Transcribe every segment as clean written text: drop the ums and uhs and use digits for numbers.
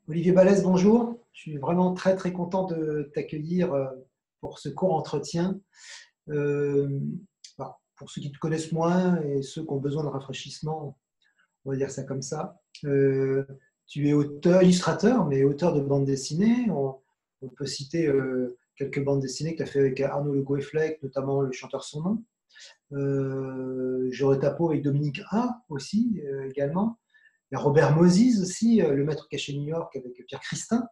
Olivier Balès, bonjour. Je suis vraiment très très content de t'accueillir pour ce court entretien. Euh, pour ceux qui te connaissent moins et ceux qui ont besoin de rafraîchissement, on va dire ça comme ça. Tu es auteur, illustrateur, mais auteur de bande dessinée. On peut citer quelques bandes dessinées que tu as fait avec Arnaud Le Goefflec, notamment Le Chanteur Son Nom. J'aurais ta peau avec Dominique A aussi, également. Il y a Robert Moses aussi, Le Maître caché New York avec Pierre Christin,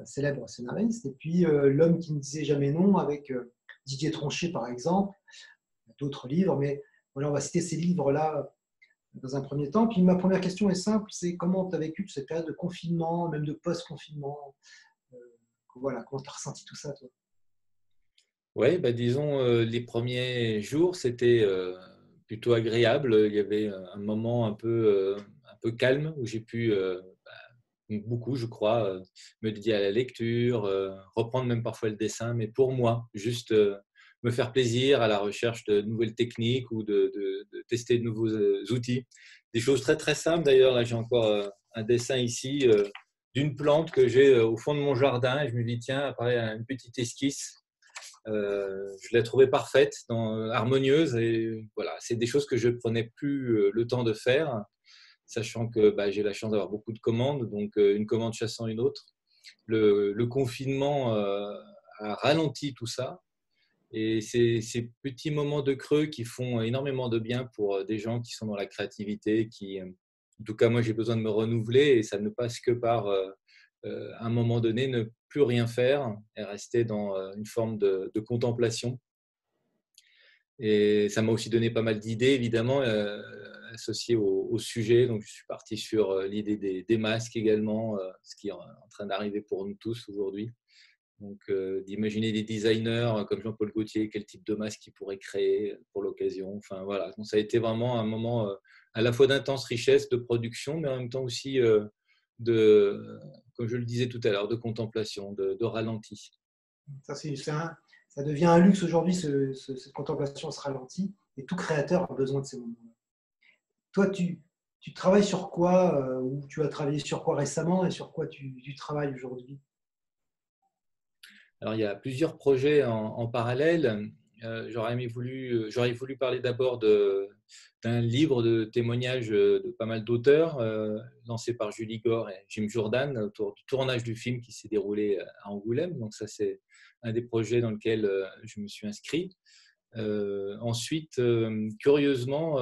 célèbre scénariste. Et puis L'homme qui ne disait jamais non avec Didier Tronchet, par exemple. D'autres livres, mais voilà, on va citer ces livres-là dans un premier temps. Puis ma première question est simple, c'est comment tu as vécu cette période de confinement, même de post-confinement. euh, voilà, comment tu as ressenti tout ça, toi? Oui, bah, disons, les premiers jours, c'était plutôt agréable. Il y avait un moment un peu calme où j'ai pu beaucoup, je crois, me dédier à la lecture, reprendre même parfois le dessin, mais pour moi, juste me faire plaisir à la recherche de nouvelles techniques ou de tester de nouveaux outils. Des choses très très simples d'ailleurs. Là, j'ai encore un dessin ici d'une plante que j'ai au fond de mon jardin et je me dis, tiens, après une petite esquisse. Je l'ai trouvée parfaite, harmonieuse et voilà, c'est des choses que je prenais plus le temps de faire, sachant que j'ai la chance d'avoir beaucoup de commandes, donc une commande chassant une autre. Le confinement a ralenti tout ça et c'est ces petits moments de creux qui font énormément de bien pour des gens qui sont dans la créativité, qui, en tout cas moi j'ai besoin de me renouveler et ça ne passe que par à un moment donné ne plus rien faire et rester dans une forme de contemplation. Et ça m'a aussi donné pas mal d'idées, évidemment, associées au sujet. Donc, je suis parti sur l'idée des masques également, ce qui est en train d'arriver pour nous tous aujourd'hui. Donc, d'imaginer des designers comme Jean-Paul Gaultier, quel type de masque ils pourraient créer pour l'occasion. Enfin, voilà. Donc, ça a été vraiment un moment à la fois d'intense richesse de production, mais en même temps aussi de, comme je le disais tout à l'heure, de contemplation, de ralenti. Ça, ça devient un luxe aujourd'hui, cette contemplation se ralentit, et tout créateur a besoin de ces moments-là. Toi, tu travailles sur quoi, ou tu as travaillé sur quoi récemment, et sur quoi tu travailles aujourd'hui? Alors, il y a plusieurs projets en parallèle. J'aurais voulu parler d'abord d'un livre de témoignages de pas mal d'auteurs, lancé par Julie Gore et Jim Jordan, autour du tournage du film qui s'est déroulé à Angoulême. Donc, ça, c'est un des projets dans lequel je me suis inscrit. Ensuite, curieusement,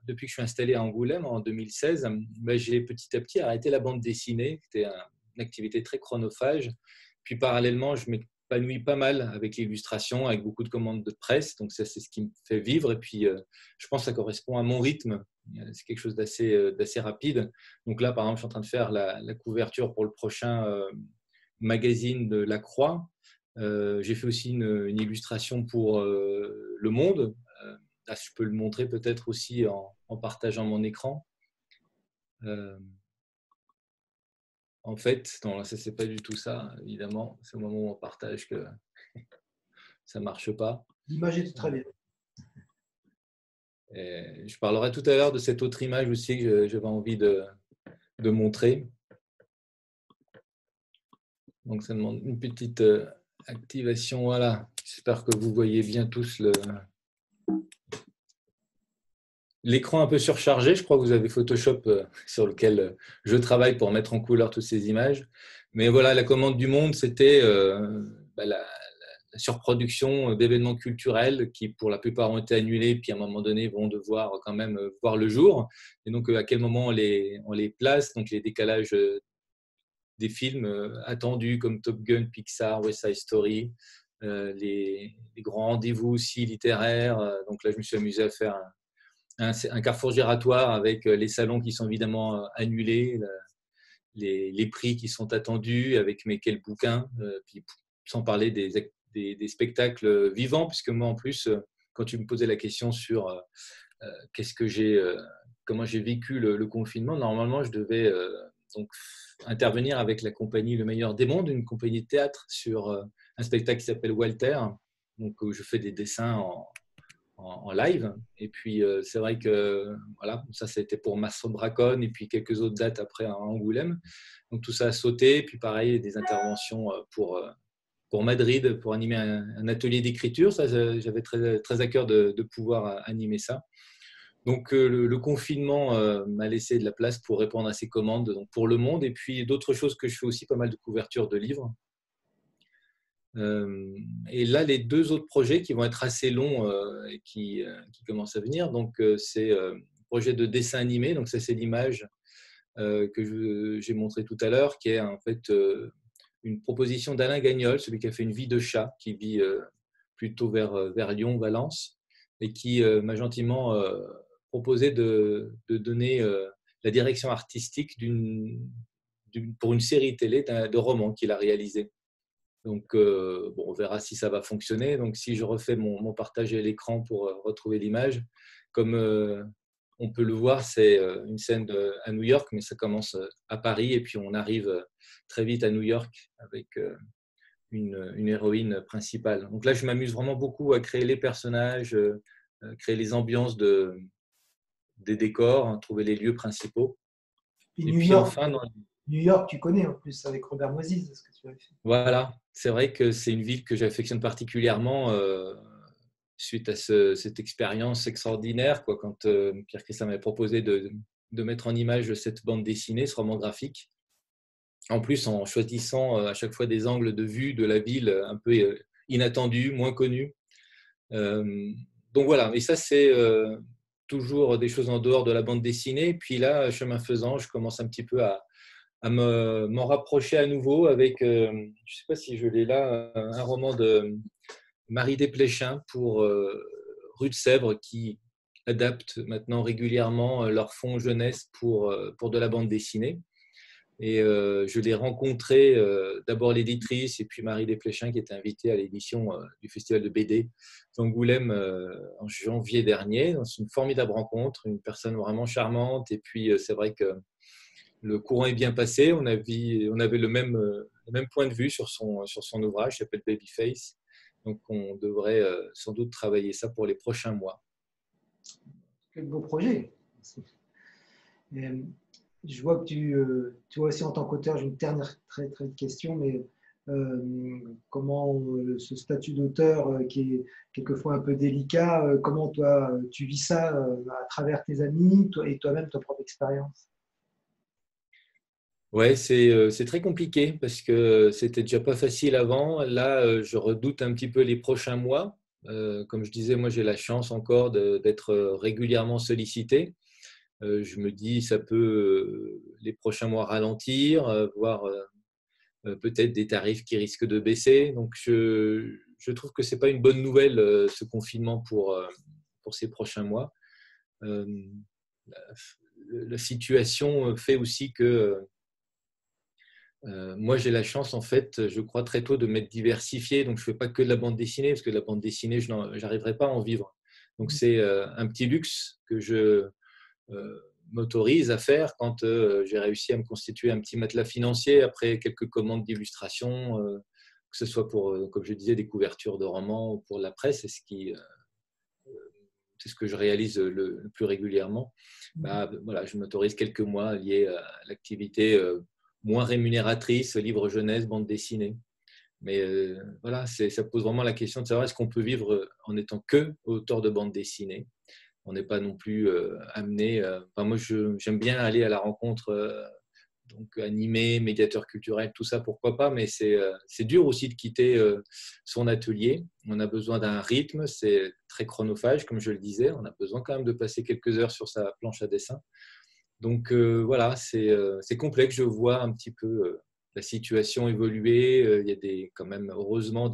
depuis que je suis installé à Angoulême en 2016, j'ai petit à petit arrêté la bande dessinée, qui était une activité très chronophage. Puis parallèlement, je m'épanouis pas mal avec l'illustration, avec beaucoup de commandes de presse. Donc ça, c'est ce qui me fait vivre. Et puis, je pense que ça correspond à mon rythme. C'est quelque chose d'assez rapide. Donc là, par exemple, je suis en train de faire la couverture pour le prochain magazine de La Croix. J'ai fait aussi une illustration pour Le Monde. Là, je peux le montrer peut-être aussi en partageant mon écran. Euh, En fait, non, ça c'est pas du tout ça, évidemment. C'est au moment où on partage que ça marche pas. L'image est très bien. Et je parlerai tout à l'heure de cette autre image aussi que j'avais envie de montrer. Donc ça demande une petite activation. Voilà. J'espère que vous voyez bien tous l'écran un peu surchargé. Je crois que vous avez Photoshop sur lequel je travaille pour mettre en couleur toutes ces images. Mais voilà, la commande du monde, c'était la surproduction d'événements culturels qui, pour la plupart, ont été annulés, puis à un moment donné, vont devoir quand même voir le jour. Et donc, à quel moment on les place, donc les décalages des films attendus comme Top Gun, Pixar, West Side Story, les grands rendez-vous aussi littéraires. Donc là, je me suis amusé à faire un carrefour giratoire avec les salons qui sont évidemment annulés, les prix qui sont attendus, avec mais quel bouquin, puis sans parler des spectacles vivants, puisque moi en plus, quand tu me posais la question sur qu'est-ce que comment j'ai vécu le confinement, normalement je devais donc intervenir avec la compagnie Le Meilleur des Mondes, une compagnie de théâtre sur un spectacle qui s'appelle Walter, donc où je fais des dessins en live. Et puis, c'est vrai que voilà, ça c'était pour Master Dracon et puis quelques autres dates après à Angoulême. Donc tout ça a sauté. Et puis pareil, des interventions pour Madrid pour animer un atelier d'écriture. Ça, j'avais très, très à cœur de pouvoir animer ça. Donc le confinement m'a laissé de la place pour répondre à ces commandes donc pour le monde. Et puis d'autres choses que je fais aussi, pas mal de couvertures de livres. Et là, les deux autres projets qui vont être assez longs et qui commencent à venir, donc c'est le projet de dessin animé, donc ça c'est l'image que j'ai montré tout à l'heure, qui est en fait une proposition d'Alain Gagnol, celui qui a fait Une vie de chat, qui vit plutôt vers Lyon, Valence, et qui m'a gentiment proposé de donner la direction artistique pour une série télé de romans qu'il a réalisé. Donc, bon, on verra si ça va fonctionner. Donc, si je refais mon partage à l'écran pour retrouver l'image, comme on peut le voir, c'est une scène à New York, mais ça commence à Paris et puis on arrive très vite à New York avec une héroïne principale. Donc là, je m'amuse vraiment beaucoup à créer les personnages, créer les ambiances des décors, hein, trouver les lieux principaux. Et Et New puis York, enfin, New York, tu connais en plus avec Robert Moses, ce que tu as fait. voilà, c'est vrai que c'est une ville que j'affectionne particulièrement suite à cette expérience extraordinaire, quoi, quand Pierre Christin m'avait proposé de mettre en image cette bande dessinée, ce roman graphique. En plus, en choisissant à chaque fois des angles de vue de la ville un peu inattendus, moins connus. Donc voilà, et ça c'est toujours des choses en dehors de la bande dessinée. Puis là, chemin faisant, je commence un petit peu à m'en rapprocher à nouveau avec, je ne sais pas si je l'ai là, un roman de Marie Desplechin pour Rue de Sèvres qui adapte maintenant régulièrement leur fonds jeunesse pour de la bande dessinée. Et je l'ai rencontré, d'abord l'éditrice et puis Marie Desplechin qui était invitée à l'édition du Festival de BD d'Angoulême en janvier dernier. C'est une formidable rencontre, une personne vraiment charmante. Et puis c'est vrai que le courant est bien passé. On avait le même point de vue sur son ouvrage, qui s'appelle Babyface. Donc, on devrait sans doute travailler ça pour les prochains mois. Quel beau projet. Et, je vois que tu vois aussi en tant qu'auteur, j'ai une dernière très question, mais comment ce statut d'auteur qui est quelquefois un peu délicat, comment toi tu vis ça à travers tes amis et toi-même ta propre expérience? Ouais, c'est très compliqué parce que c'était déjà pas facile avant. Là, je redoute un petit peu les prochains mois. Comme je disais, moi, j'ai la chance encore d'être régulièrement sollicité. Je me dis, ça peut les prochains mois ralentir, voire peut-être des tarifs qui risquent de baisser. Donc, je trouve que c'est pas une bonne nouvelle, ce confinement pour ces prochains mois. Euh, la situation fait aussi que moi, j'ai la chance, en fait, je crois très tôt de m'être diversifié. Donc, je ne fais pas que de la bande dessinée, parce que de la bande dessinée, je n'arriverai pas à en vivre. Donc, c'est un petit luxe que je m'autorise à faire quand j'ai réussi à me constituer un petit matelas financier après quelques commandes d'illustration, que ce soit pour, comme je disais, des couvertures de romans ou pour la presse, c'est ce que je réalise le plus régulièrement. Bah, voilà, je m'autorise quelques mois liés à l'activité moins rémunératrice, livre jeunesse, bande dessinée. Mais voilà, ça pose vraiment la question de savoir est-ce qu'on peut vivre en étant que auteur de bande dessinée. On n'est pas non plus amené. Enfin, moi, j'aime bien aller à la rencontre, donc animé, médiateur culturel, tout ça, pourquoi pas. Mais c'est dur aussi de quitter son atelier. On a besoin d'un rythme. C'est très chronophage, comme je le disais. On a besoin quand même de passer quelques heures sur sa planche à dessin. Donc voilà, c'est complexe. Je vois un petit peu la situation évoluer. Il y a quand même, heureusement,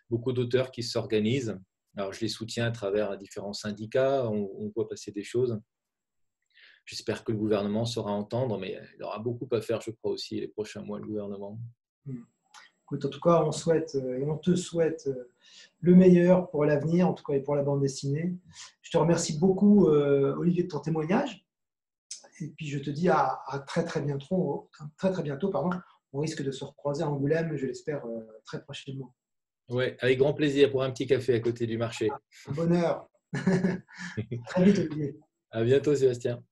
beaucoup d'auteurs qui s'organisent. Alors, je les soutiens à travers différents syndicats. On voit passer des choses. J'espère que le gouvernement saura entendre, mais il aura beaucoup à faire, je crois, aussi les prochains mois, le gouvernement. Écoute, en tout cas, on souhaite et on te souhaite le meilleur pour l'avenir, en tout cas et pour la bande dessinée. Je te remercie beaucoup, Olivier, de ton témoignage. Et puis, je te dis à très bientôt. Pardon. On risque de se recroiser à Angoulême, je l'espère, très prochainement. Oui, avec grand plaisir pour un petit café à côté du marché. Un bonheur. Très vite, Olivier. À bientôt, Sébastien.